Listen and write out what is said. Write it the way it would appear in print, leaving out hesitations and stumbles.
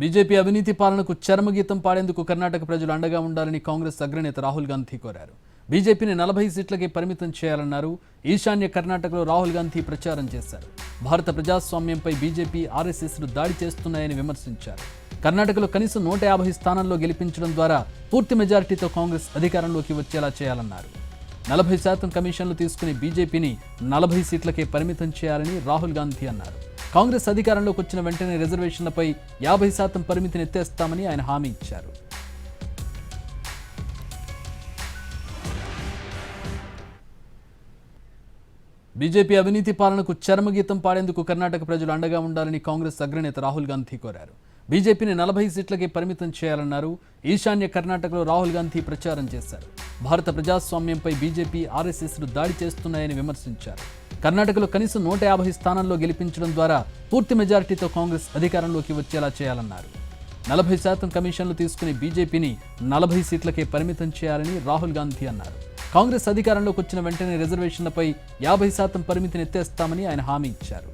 BJP అవినీతి పాలనకు చరమగీతం పాడేందుకు కర్ణాటక ప్రజలు అండగా ఉండాలని కాంగ్రెస్ అగ్రనేత రాహుల్ గాంధీ కోరారు. బీజేపీని 40 సీట్లకే పరిమితం చేయాలన్నారు. ఈశాన్య కర్ణాటకలో రాహుల్ గాంధీ ప్రచారం చేశారు. భారత ప్రజాస్వామ్యంపై బీజేపీ, ఆర్ఎస్ఎస్లు దాడి చేస్తున్నాయని విమర్శించారు. కర్ణాటకలో కనీసం 150 స్థానాల్లో గెలిపించడం ద్వారా పూర్తి మెజారిటీతో కాంగ్రెస్ అధికారంలోకి వచ్చేలా చేయాలన్నారు. 40% కమిషన్లు తీసుకుని బీజేపీని 40 సీట్లకే పరిమితం చేయాలని రాహుల్ గాంధీ అన్నారు. కాంగ్రెస్ అధికారంలోకి వచ్చిన వెంటనే రిజర్వేషన్లపై 50% పరిమితిని ఎత్తేస్తామని ఆయన హామీ ఇచ్చారు. బీజేపీ అవినీతి పాలనకు చరమగీతం పాడేందుకు కర్ణాటక ప్రజలు అండగా ఉండాలని కాంగ్రెస్ అగ్రనేత రాహుల్ గాంధీ కోరారు. బీజేపీని 40 సీట్లకే పరిమితం చేయాలన్నారు. ఈశాన్య కర్ణాటకలో రాహుల్ గాంధీ ప్రచారం చేశారు. భారత ప్రజాస్వామ్యంపై బీజేపీ, ఆర్ఎస్ఎస్లు దాడి చేస్తున్నాయని విమర్శించారు. కర్ణాటకలో కనీసం 150 స్థానాల్లో గెలిపించడం ద్వారా పూర్తి మెజారిటీతో కాంగ్రెస్ అధికారంలోకి వచ్చేలా చేయాలన్నారు. 40% కమిషన్లు తీసుకుని బీజేపీని 40 సీట్లకే పరిమితం చేయాలని రాహుల్ గాంధీ అన్నారు. కాంగ్రెస్ అధికారంలోకి వచ్చిన వెంటనే రిజర్వేషన్లపై 50% పరిమితిని ఎత్తేస్తామని ఆయన హామీ ఇచ్చారు.